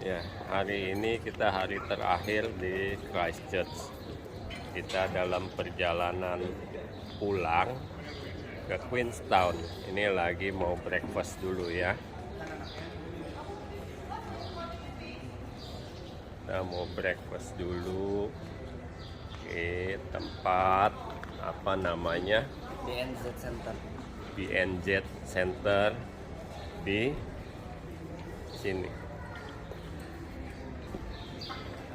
Ya, hari ini kita hari terakhir di Christchurch. Kita dalam perjalanan pulang ke Queenstown. Ini lagi mau breakfast dulu ya. Kita mau breakfast dulu di tempat apa namanya? BNZ Center. BNZ Center di sini.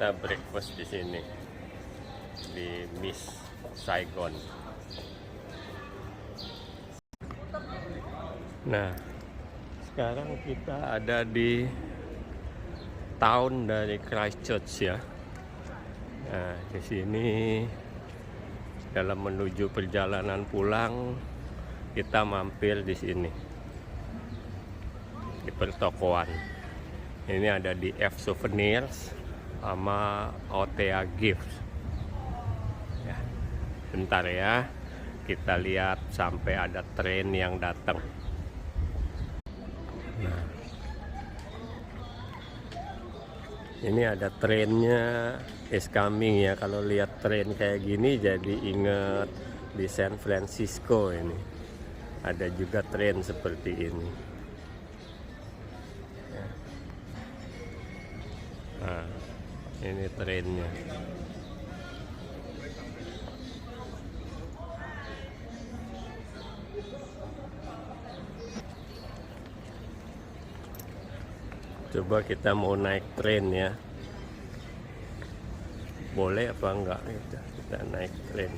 Kita breakfast di sini di Miss Saigon. Nah, sekarang kita ada di town dari Christchurch ya. Nah, di sini dalam menuju perjalanan pulang kita mampir di sini di pertokoan. Ini ada di F Souvenirs sama OTA Gifts ya. Bentar ya, kita lihat sampai ada tren yang datang. Nah, ini ada trennya is coming ya. Kalau lihat tren kayak gini jadi ingat di San Francisco. Ini ada juga tren seperti ini ya. Nah, ini trennya. Coba kita mau naik tren ya. Boleh apa enggak kita naik tren.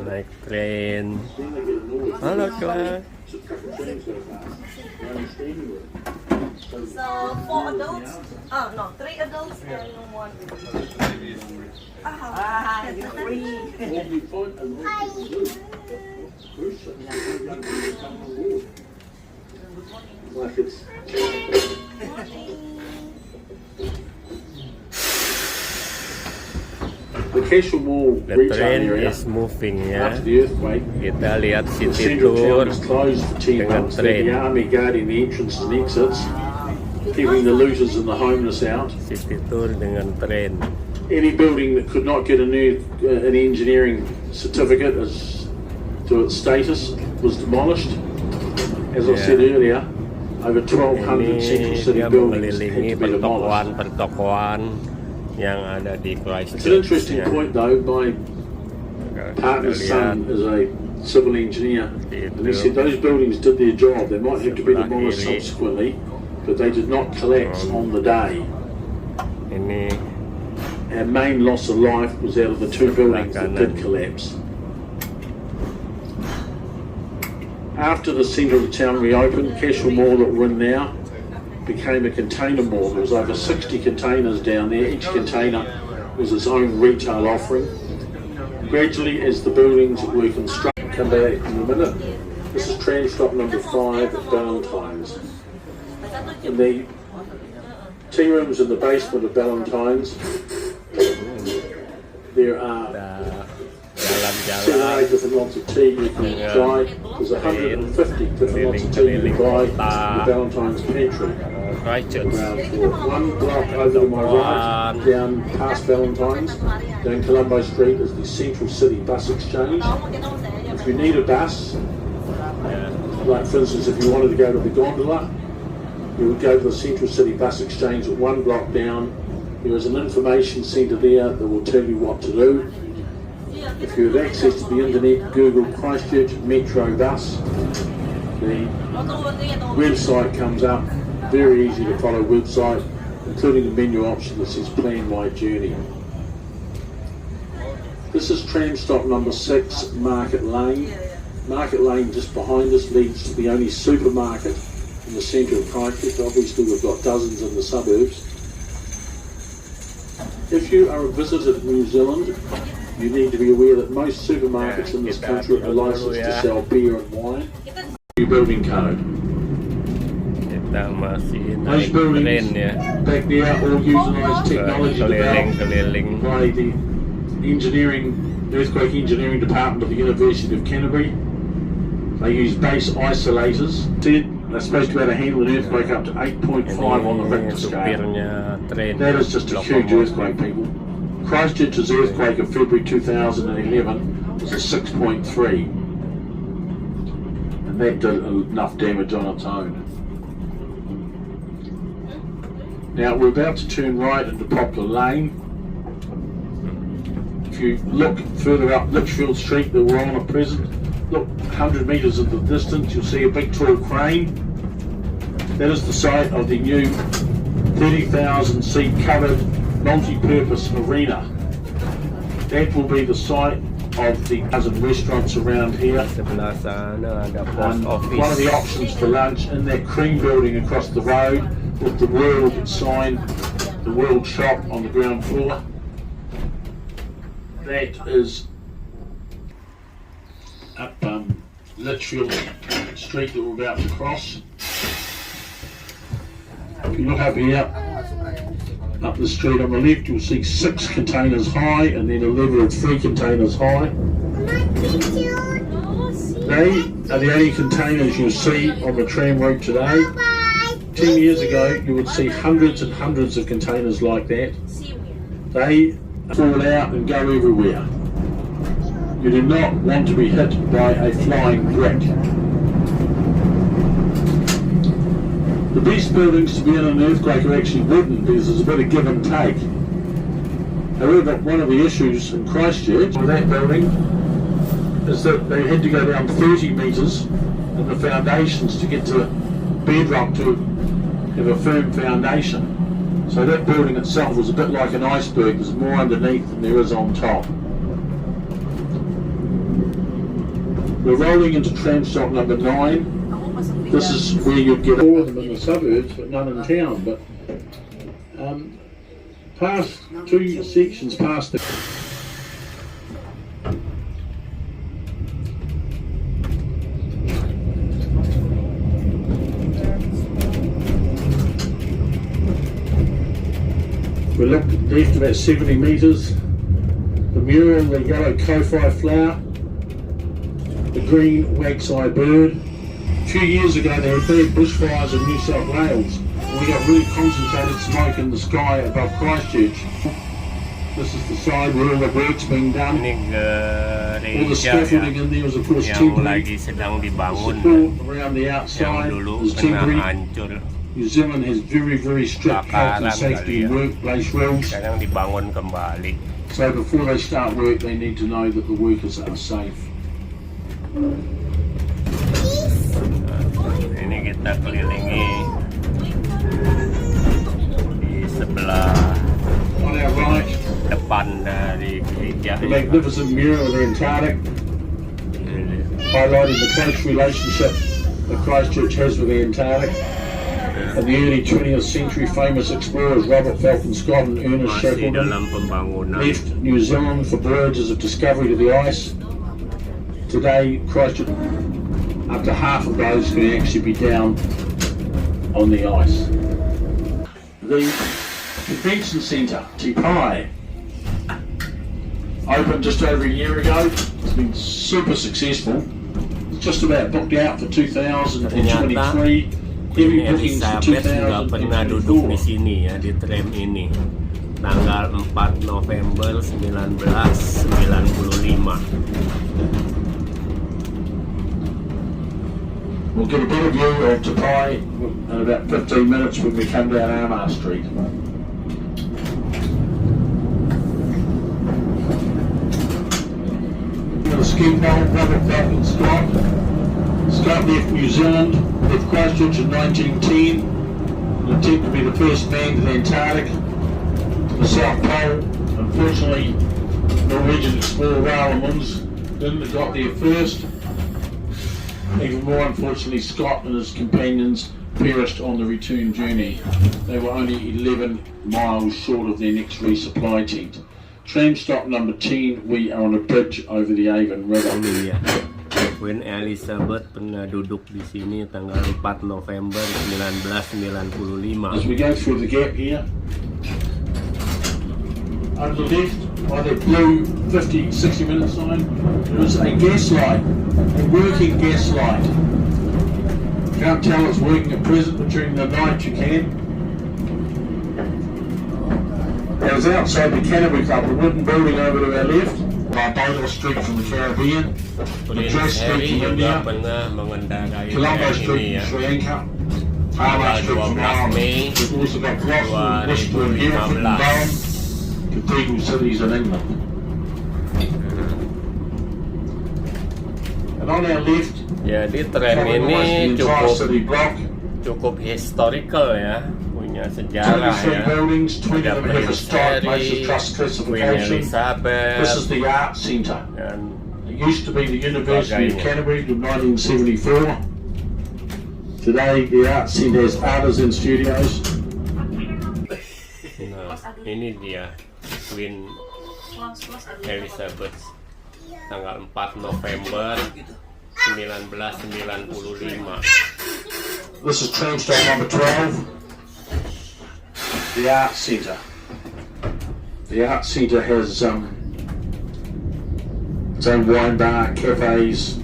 Naik tren. Halo Clara. So 4 adults? Oh no, 3 adults and 1 baby. The train is moving ya. Kita lihat city tour dengan train. Keeping the looters and the homeless out. City tour dengan train. Any building that could not get an engineering certificate as to its status was demolished. As I said earlier, over 1,200 central city buildings had to be demolished. Pertokoan yang ada di Christchurch. It's an interesting point though. My partner's son is a civil engineer, and he said those buildings did their job. They might have to be demolished subsequently, but they did not collapse on the day. Ini our main loss of life was out of the 2 buildings that did collapse. After the centre of the town reopened, Cashel Mall that we're in now became a container mall. There was over 60 containers down there. Each container was its own retail offering. Gradually, as the buildings were constructed, come back in a minute. This is tram stop number 5 at Valentine's. And the tea rooms in the basement of Valentine's, there are 7 or 8 different lots of tea you can try. There's 150 different lots of tea you can buy in the Valentine's pantry. One block over to my right, down past Valentine's, down Colombo Street is the Central City Bus Exchange. If you need a bus, like for instance if you wanted to go to the gondola, you would go to the Central City Bus Exchange at 1 block down. There is an information centre there that will tell you what to do. If you have access to the internet, Google Christchurch Metro Bus. The website comes up, very easy to follow website, including the menu option that says Plan My Journey. This is tram stop number 6, Market Lane. Market Lane just behind us leads to the only supermarket in the centre of Christchurch. Obviously we've got dozens in the suburbs. If you are a visitor to New Zealand, you need to be aware that most supermarkets in this country are licensed to sell beer and wine. New building code. Kita masih Those naik tren buildings ya. back there all utilise technology developed Keliling-keliling. by the earthquake engineering department of the University of Canterbury. They use base isolators. They're supposed to be able to handle an earthquake up to 8.5 on the Richter scale. Supirnya tren. That is just a huge earthquake, people. Christchurch's earthquake of February 2011 was a 6.3. And that did enough damage on its own. Now we're about to turn right into Poplar Lane. If you look further up Litchfield Street that we're on at present, look 100 metres in the distance, you'll see a big tall crane. That is the site of the new 30,000 seat covered multi-purpose arena. That will be the site of the dozen restaurants around here. Sebelah sana ada post office. One of the options for lunch in that cream building across the road with the World sign, the World shop on the ground floor. That is up Litchfield Street that we're about to cross. If you look up here, up the street on the left, you'll see 6 containers high and then a level of 3 containers high. They are the only containers you'll see on the tram route today. 10 years ago, you would see hundreds and hundreds of containers like that. They fall out and go everywhere. You do not want to be hit by a flying brick. The best buildings to be in an earthquake are actually wooden because there's a bit of give and take. However, one of the issues in Christchurch with that building is that they had to go down 30 metres in the foundations to get to bedrock to have a firm foundation. So that building itself was a bit like an iceberg. There's more underneath than there is on top. We're rolling into tram stop number 9. This is where you'd get all of them in the suburbs, but none in town. But past 2 sections past the... We looked left about 70 metres. The mural, the yellow kofi flower, the green wax-eye bird. A few years ago there were bad bushfires in New South Wales. We got really concentrated smoke in the sky above Christchurch. This is the side where all the work's being done. All the scaffolding in there was of course temporary. Support around the outside is temporary. New Zealand has very, very strict health and safety and workplace rules. So before they start work, they need to know that the workers are safe. Ini kita kelilingi di sebelah On our right, depan dari gereja. the magnificent mural of the Antarctic, highlighting the close relationship that Christchurch has with the Antarctic. In the early 20th century, famous explorers Robert Falcon Scott and Ernest Masih Shackleton dalam pembangunan. left New Zealand for voyages of discovery to the ice. Today, Christchurch, up to half of those can actually be down on the ice. The Convention Centre, Te Pai, opened just over a year ago. It's been super successful. It's just about booked out for 2023. Heavy bookings for Elizabeth juga pernah duduk di 2024. sini ya, di tram ini. Tanggal 4 November 1995. We'll get a better view of Te Pai in about 15 minutes when we come down Armour Street. The ski pole, Robert Falcon Scott. Scott left New Zealand, left Christchurch in 1910, and attempted to be the first man to the Antarctic, to the South Pole. Unfortunately, Norwegian explorer Rowlands didn't got there first. Even more unfortunately, Scott and his companions perished on the return journey. They were only 11 miles short of their next resupply tent. Tram stop number 10, we are on a bridge over the Avon River. Ini ya, Queen Elizabeth pernah duduk di sini tanggal 4 November 1995. As we go through the gap here, on the left, by the blue 50-60 minute sign, there is a gas light, a working gas light. You can't tell it's working at present, but during the night you can. It was outside the Canterbury Club, a wooden building over to our left, Barbados Street from the Caribbean, Madras Street from India, Colombo Street from Sri Lanka, Harbour Street from Ireland. We've also got Gloucester, Worcester and Hereford and Durham, cathedral cities in England. And on our left, jadi tram ini cukup historical ya, punya sejarah ya. Ada Prince Harry, Queen Elizabeth, this is the art centre. dan It used to be the University of Canterbury till 1974. Today the art centre has artisan studios. nah, ini dia Queen Elizabeth tanggal 4 November 1995. This is tram stop number 12. The art centre. The art centre has its own wine bar, cafes.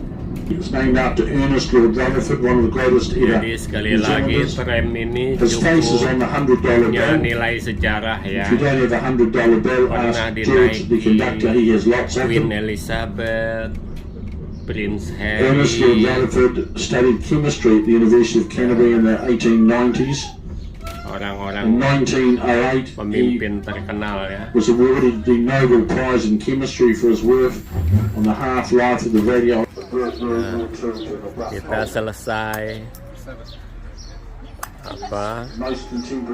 It was named after Ernest Lord Rutherford, one of the greatest ever. Jadi sekali lagi tram ini His face is on the $100 punya bill. nilai sejarah ya. If you don't have a $100 bill, ask Pernah George, the conductor. He has lots of Queen them. Elizabeth, Prince Ernest Lord Harry, Rutherford studied chemistry at the University of Canterbury in the 1890s. In orang-orang 1908, he pemimpin terkenal ya. was awarded the Nobel Prize in Chemistry for his work on the half-life of the radio. Kita selesai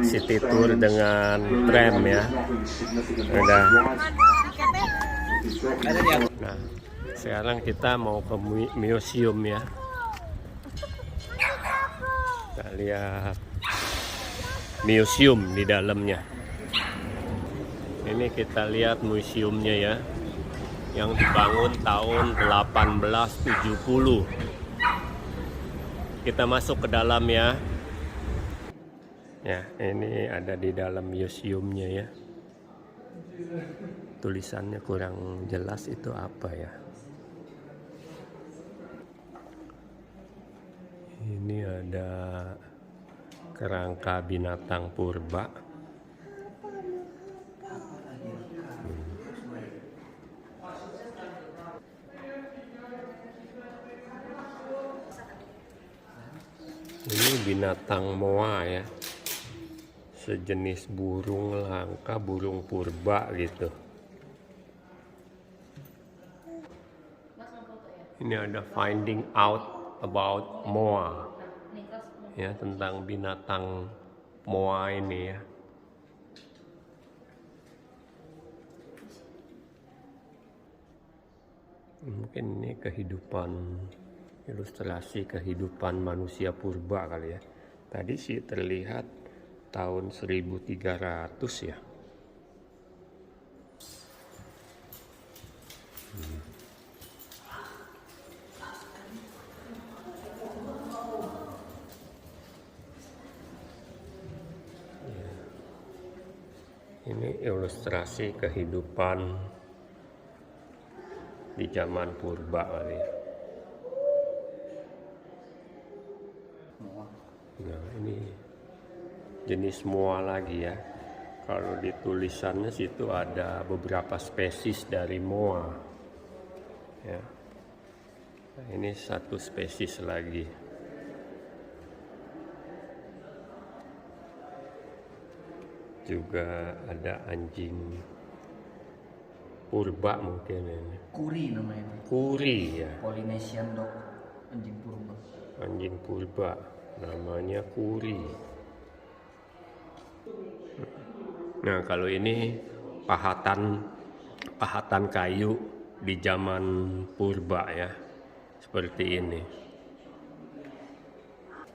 city tour dengan tram ya. Udah. Nah, sekarang kita mau ke museum ya. Kita lihat museum di dalamnya. Ini kita lihat museumnya ya, yang dibangun tahun 1870. Kita masuk ke dalam ya. Ya, ini ada di dalam museumnya ya. Tulisannya kurang jelas, itu apa ya? Ini ada kerangka binatang purba. Ini binatang moa ya, sejenis burung langka, burung purba gitu. Ini ada finding out about moa ya, tentang binatang moa ini ya. Mungkin ini kehidupan, ilustrasi kehidupan manusia purba kali ya. Tadi sih terlihat tahun 1300 ya. Ini ilustrasi kehidupan di zaman purba kali ya. Nah, ini jenis moa lagi ya. Kalau di tulisannya situ ada beberapa spesies dari moa. Ya. Nah, ini satu spesies lagi. Juga ada anjing purba mungkin ini. Kuri namanya. Kuri ya. Polynesian dog, anjing purba. Anjing purba namanya kuri. Nah, kalau ini pahatan kayu di zaman purba ya. Seperti ini.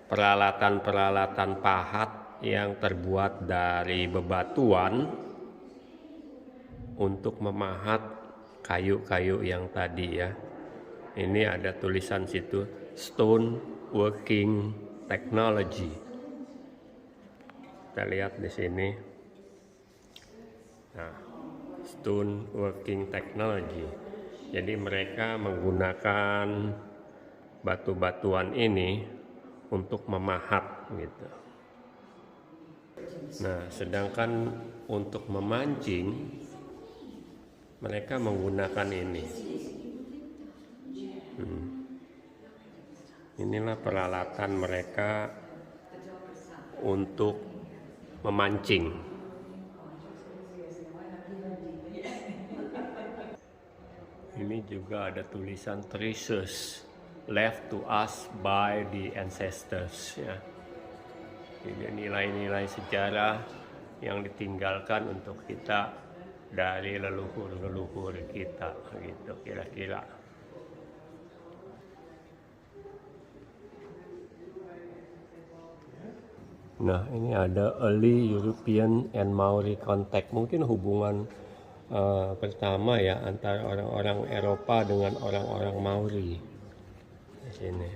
peralatan-peralatan pahat yang terbuat dari bebatuan untuk memahat kayu-kayu yang tadi ya. Ini ada tulisan situ, Stone Working Technology. Kita lihat di sini. Nah, Stone Working Technology. Jadi mereka menggunakan batu-batuan ini untuk memahat gitu. Nah, sedangkan untuk memancing mereka menggunakan ini. Inilah peralatan mereka untuk memancing. Ini juga ada tulisan treasures left to us by the ancestors ya. Ini nilai-nilai sejarah yang ditinggalkan untuk kita dari leluhur-leluhur kita gitu kira-kira. Nah, ini ada early European and Maori contact, mungkin hubungan pertama ya antara orang-orang Eropa dengan orang-orang Maori. Di sini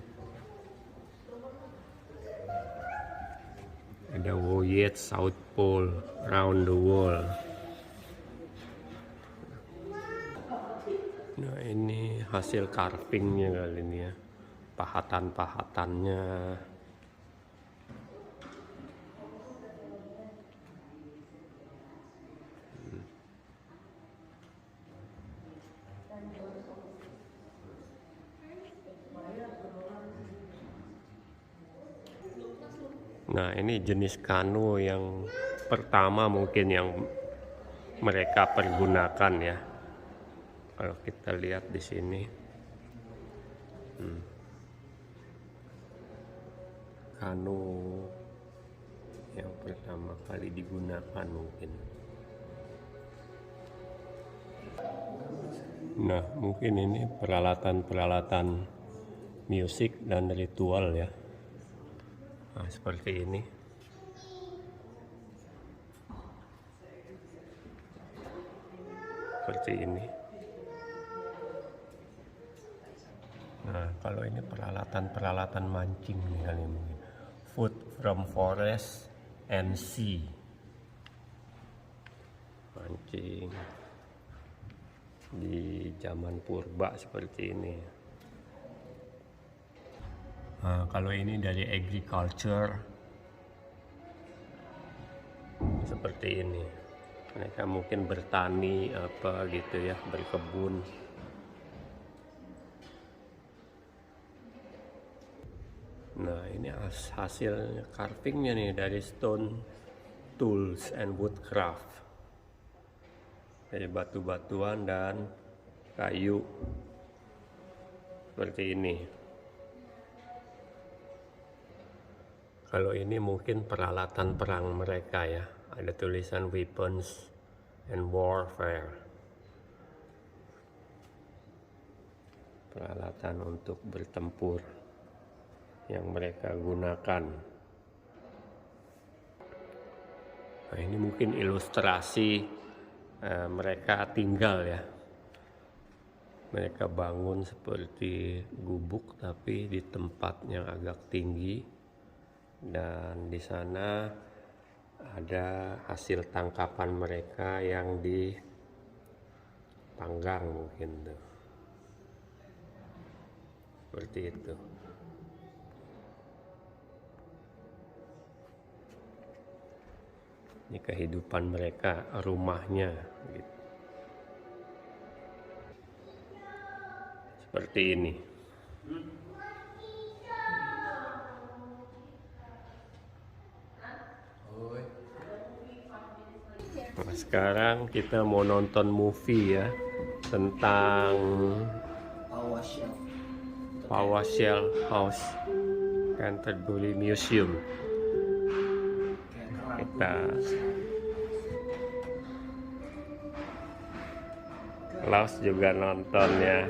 ada Voyage South Pole Round the World. Nah, ini hasil carvingnya kali ini ya, pahatan-pahatannya. Nah, ini jenis kanu yang pertama mungkin yang mereka pergunakan ya. Kalau kita lihat di sini, kanu yang pertama kali digunakan mungkin. Nah, mungkin ini peralatan-peralatan musik dan ritual ya. Nah, seperti ini. Seperti ini. Nah, kalau ini peralatan-peralatan mancing nih kali ini. Food from forest and sea. Mancing di zaman purba seperti ini. Nah, kalau ini dari agriculture seperti ini, mereka mungkin bertani apa gitu ya, berkebun. Nah, ini hasil carvingnya nih dari stone tools and woodcraft, dari batu-batuan dan kayu seperti ini. Kalau ini mungkin peralatan perang mereka ya, ada tulisan weapons and warfare, peralatan untuk bertempur yang mereka gunakan. Nah, ini mungkin ilustrasi mereka tinggal ya, mereka bangun seperti gubuk tapi di tempat yang agak tinggi. Dan di sana ada hasil tangkapan mereka yang dipanggang mungkin tuh. Seperti itu. Ini kehidupan mereka, rumahnya gitu. Seperti ini. Nah, sekarang kita mau nonton movie ya tentang PowerShell House Canterbury Museum. Kita Laos juga nonton ya.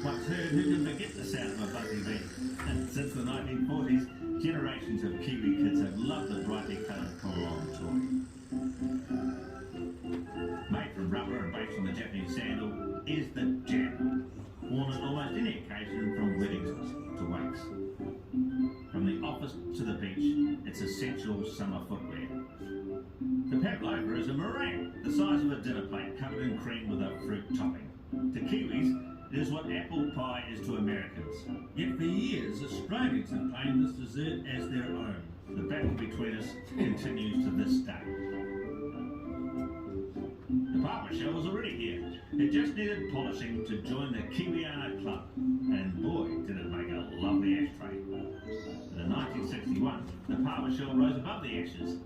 Once heard, who can forget the sound of a buzzy bee? And since the 1940s, generations of Kiwi kids have loved the brightly coloured pull-along toy. Made from rubber and based on the Japanese sandal is the jam, worn at almost any occasion from weddings to wakes. From the office to the beach, it's essential summer footwear. The pavlova is a meringue, the size of a dinner plate covered in cream with a fruit topping. To Kiwis, it is what apple pie is to Americans. Yet for years, Australians have claimed this dessert as their own. The battle between us continues to this day. The Papa shell was already here. It just needed polishing to join the Kiwiana Club. And boy, did it make a lovely ashtray. In 1961, the Papa shell rose above the ashes.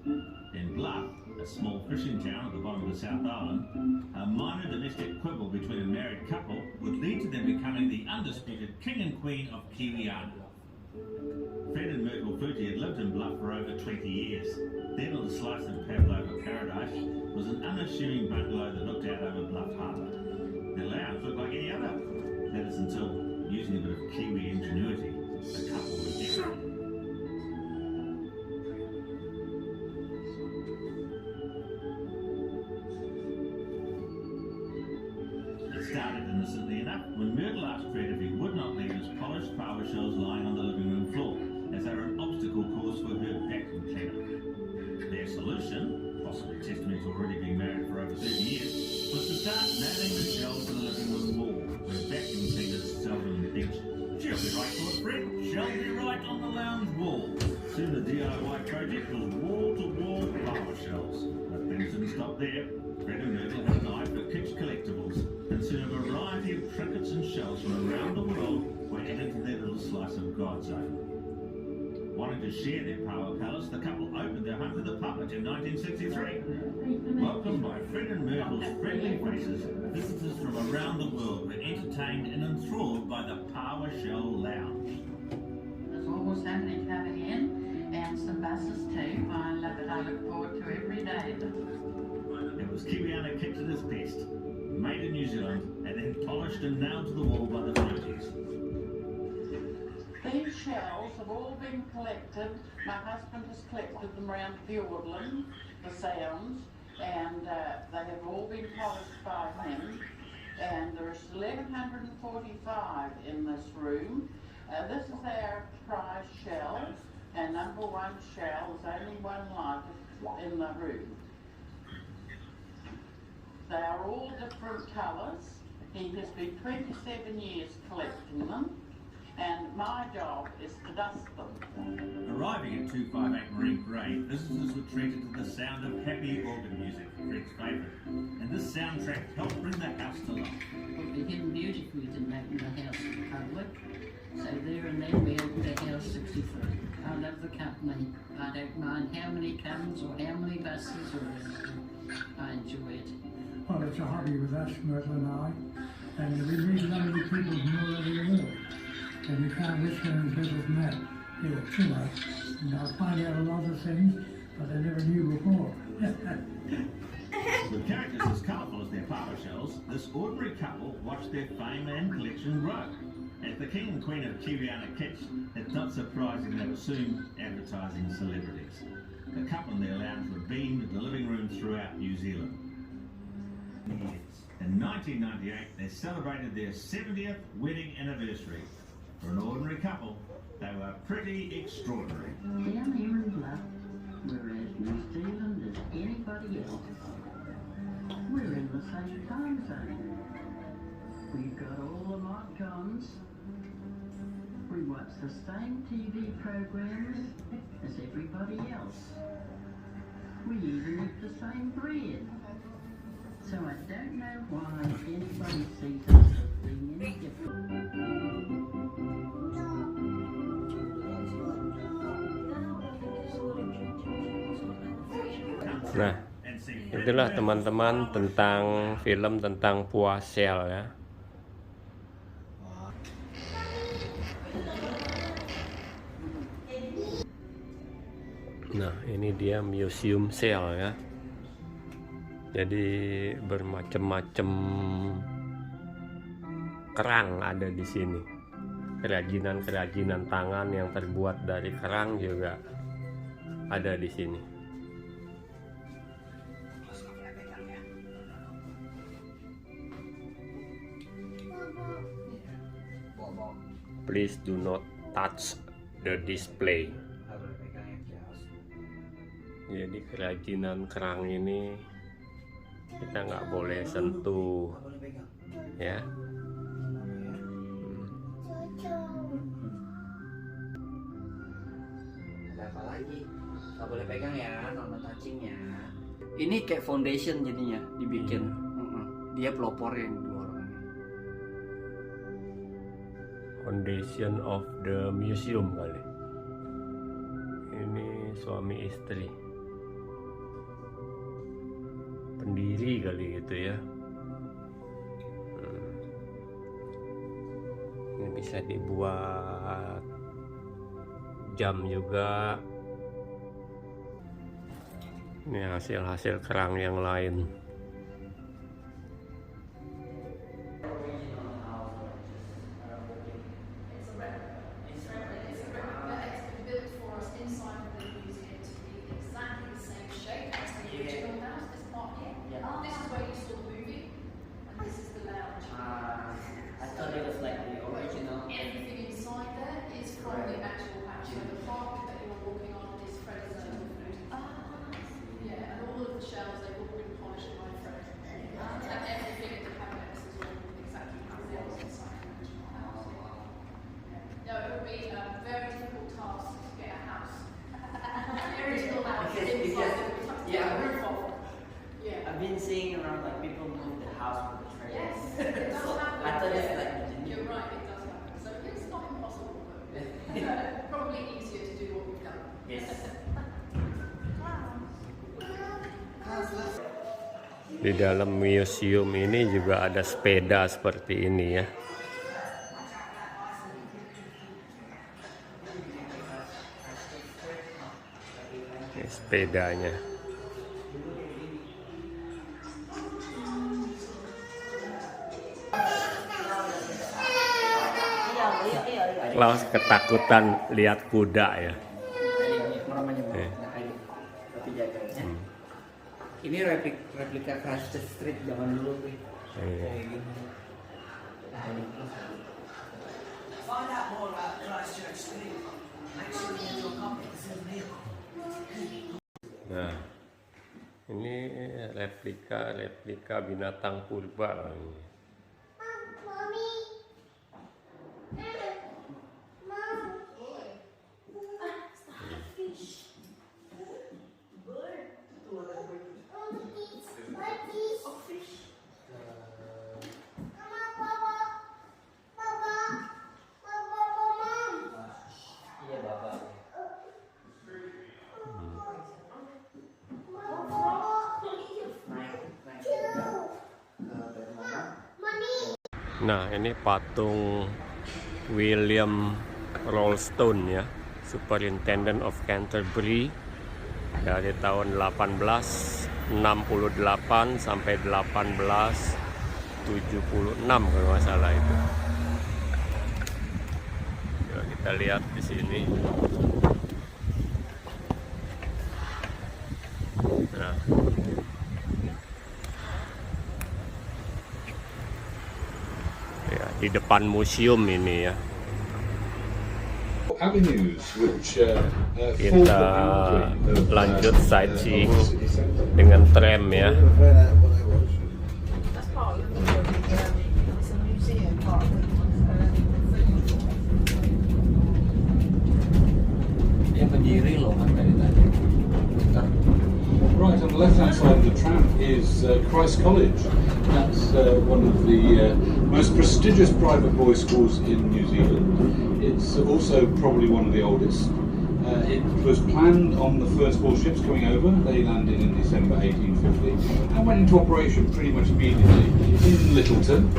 In Bluff, a small fishing town at the bottom of the South Island, a minor domestic quibble between a married couple would lead to them becoming the undisputed king and queen of Kiwiana. Fred and Myrtle Futi had lived in Bluff for over 20 years. Their little slice of pavlova paradise was an unassuming bungalow that looked out over Bluff Harbour. Their lounge looked like any other. That is until, using a bit of Kiwi ingenuity, the couple redecorated. It started innocently enough when Myrtle asked Fred if he would not leave his polished power shells lying on the living room floor, as they were an obstacle course for her vacuum cleaner. Their solution, possibly testament to already being married for over 30 years, was to start nailing the shells to the living room wall, where vacuum cleaners seldom benched. She'll be right for it, Fred. She'll be right on the lounge wall. Soon the DIY project was wall-to-wall power shells. But things didn't stop there. Fred and Myrtle had an eye for kitsch collectibles, and soon a variety of trinkets and shells from around the world were added to their little slice of God's own. Wanting to share their power palace, the couple opened their home to the public in 1963. Welcomed by Fred and Myrtle's friendly faces, visitors from around the world were entertained and enthralled by the Power Shell Lounge. There's always somebody coming in, and some buses too. I love it. I look forward to every day. It was Kiwiana kicked at its best, made in New Zealand, and then polished and nailed to the wall by the Fruities. These shells have all been collected. My husband has collected them around Fiordland, the Sounds, and they have all been polished by him. And there's 1,145 in this room. This is our prize shell, and number one shell is only one like it in the room. They are all different colours. He has been 27 years collecting them, and my job is to dust them. Arriving at 258 Marine Parade, visitors were treated to the sound of happy organ music, Fred's favourite. And this soundtrack helped bring the house to life. Would be hidden beauty if we didn't open the house to the public. So there and then we opened the house 63. I love the company. I don't mind how many comes or how many buses or anything. I enjoy it. Well, it's a hobby with us, Myrtle and I, and we read a lot of the people who know where they live. And you can't wish them in people's map, too much. And I'll find out a lot of things that I never knew before. With characters as colourful as their power shells, this ordinary couple watched their fame and collection grow. As the king and queen of Kiwiana Kitsch, it's not surprising they were soon advertising celebrities. The couple in their lounge were beamed at the living rooms throughout New Zealand. In 1998, they celebrated their 70th wedding anniversary. For an ordinary couple, they were pretty extraordinary. Down here in Bluff, we're as New Zealand as anybody else. We're in the same time zone. We've got all the mod-cons. We watch the same TV programs as everybody else. We even eat the same bread. So I don't know why anybody sees us as being any different. Nah, itulah teman-teman tentang film tentang Power Shell ya. Nah, ini dia museum shell ya. Jadi bermacam-macam kerang ada di sini. Kerajinan-kerajinan tangan yang terbuat dari kerang juga ada di sini. Please do not touch the display. Jadi kerajinan kerang ini kita nggak boleh sentuh, ya. Ada apa lagi? Gak boleh pegang ya, no touchingnya. Ini kayak foundation jadinya dibikin. Dia pelopornya yang dua orang ini. Foundation of the museum kali. Ini suami istri. Pendiri kali gitu ya. Ini bisa dibuat jam juga. Ini hasil-hasil kerang yang lain. I've been seeing around like people move the house with the trailers. So I thought it's like You're right, it does happen. So it's not impossible, but probably easier to do what we've done. yes. Di dalam museum ini juga ada sepeda seperti ini ya. Ini sepedanya. Klaus ketakutan lihat kuda ya. Tapi jaganya. Ini replika Christchurch Street zaman dulu tuh. Kayak gini. Find out more about Christchurch Street. Make sure you get your copy. This is real. Nah, ini replika binatang purba. Nah, ini patung William Ralston ya, Superintendent of Canterbury dari tahun 1868 sampai 1876 kalau nggak salah itu. Coba kita lihat di sini. Nah. Di depan museum ini ya. Kita lanjut sightseeing dengan tram ya. Dia berdiri loh kan dari tadi. Right, on the left-hand side of the tram is Christ College. That's one of the most prestigious private boys' schools in New Zealand. It's also probably one of the oldest. It was planned on the first four ships coming over. They landed in December 1850 and went into operation pretty much immediately in Littleton.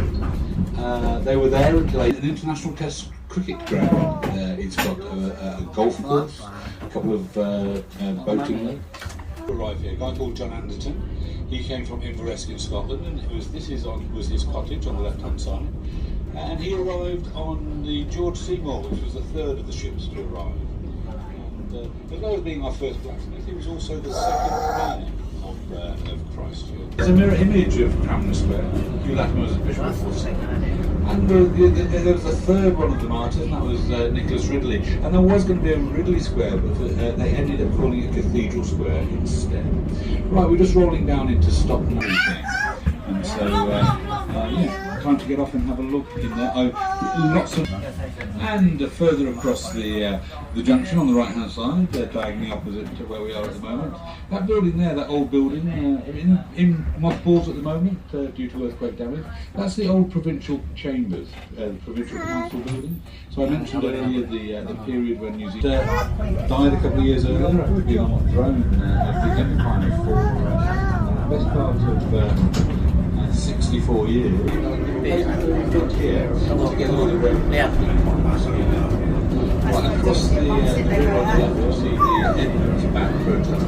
They were there until an international test cricket ground. It's got a golf course, a couple of boating lakes. Arrived here, a guy called John Anderton. He came from Inveresk in Scotland, and this was his cottage on the left-hand side. And he arrived on the George Seymour, which was the third of the ships to arrive. And as well as being our first blacksmith, he was also the second prime of Christchurch. There's a mirror image of Cranmer Square, Hugh Latimer as Bishop of Worcester. And there was a third one of the martyrs, and that was Nicholas Ridley. And there was going to be a Ridley Square, but they ended up calling it Cathedral Square instead. Right, we're just rolling down into Stockton. And so, yeah, time to get off and have a look in there. Lots of, and further across the junction on the right hand side, diagonally opposite to where we are at the moment. That building there, that old building, in mothballs at the moment due to earthquake damage. That's the old provincial chambers, the provincial council building. So I mentioned earlier the period when New Zealand died a couple of years earlier after being on the throne at the empire for the best part of 64 years. Here, together with the right across the river on the left, you'll see the Edmonds back protest.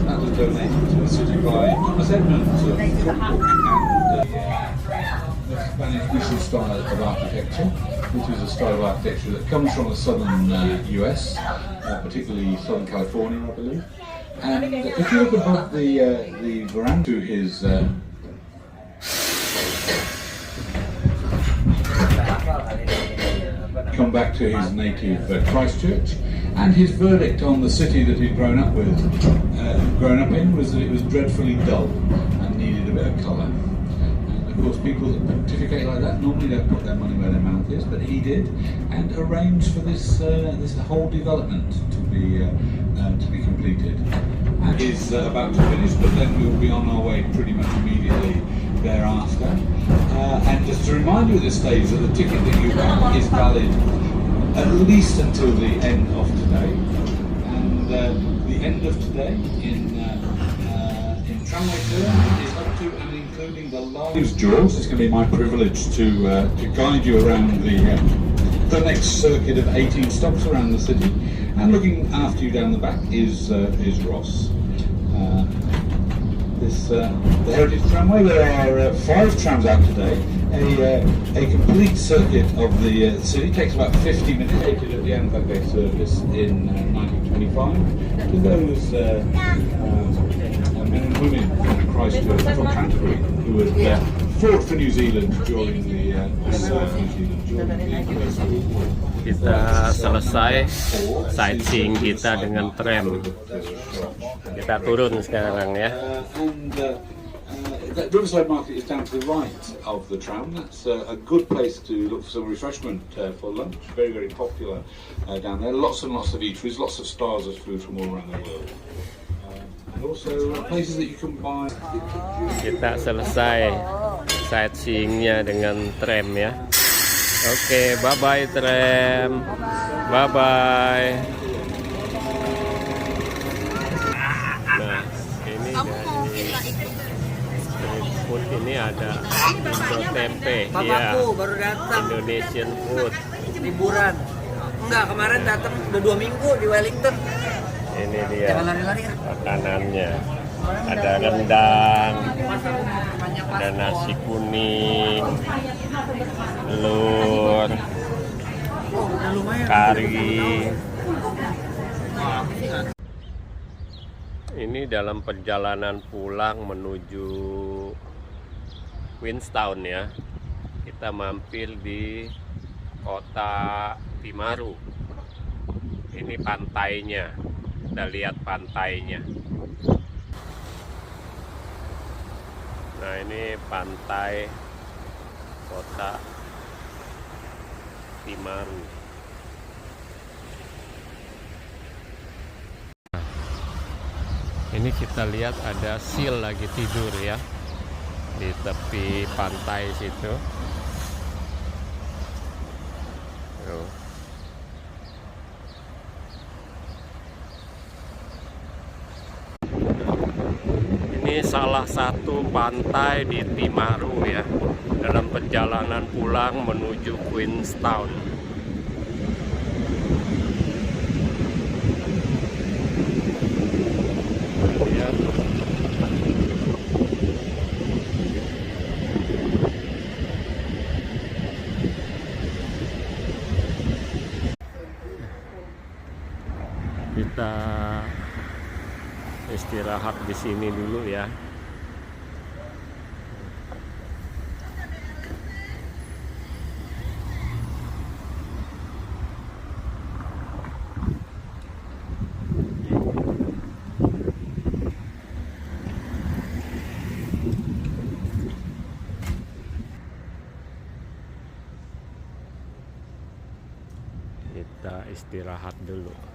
That was donated to the city by Thomas Edmonds of Thornbrook and the Spanish Mission style of architecture, which is a style of architecture that comes from the southern US, particularly Southern California, I believe. And if you look above the veranda to his come back to his native Christchurch, and his verdict on the city that he'd grown up in was that it was dreadfully dull and needed a bit of colour. And of course, people that pontificate like that normally don't put their money where their mouth is, but he did, and arranged for this whole development to be completed. And is about to finish, but then we'll be on our way pretty much immediately thereafter. And just to remind you at this stage that the ticket that you have is valid at least until the end of today. And the end of today in tramway terms is up to and including the last Jaws. It's going to be my privilege to guide you around the next circuit of 18 stops around the city. And looking after you down the back is Ross. The Heritage Tramway. There are 5 trams out today. A complete circuit of the city takes about 50 minutes. At the Anzac Day service in 1925 to those men and women from Christchurch, from Canterbury, who had fought for New Zealand during the First World War. Kita selesai sightseeing kita dengan tram. Kita turun sekarang ya. That Riverside Market is down to the right of the tram. That's a good place to look for some refreshment for lunch. Very, very popular down there. Lots and lots of eateries, lots of stars of food from all around the world. And also places that you can buy. Kita selesai sightseeingnya dengan tram ya. Oke, bye-bye tram. Bye-bye. Nah, ini dari street food ini ada Indo tempe. Iya. Baru datang. Indonesian food. Liburan. Enggak, kemarin datang udah 2 minggu di Wellington. Ini dia. Jangan lari-lari ya. Makanannya. Ada rendang, ada nasi kuning, telur, kari. Ini dalam perjalanan pulang menuju Queenstown ya. Kita mampir di kota Timaru. Ini pantainya. Kita lihat pantainya. Nah, ini pantai kota Timaru. Ini kita lihat ada seal lagi tidur ya di tepi pantai situ. Tuh. Ini salah satu pantai di Timaru ya, dalam perjalanan pulang menuju Queenstown. Ya. Kita istirahat di sini dulu ya. Kita istirahat dulu.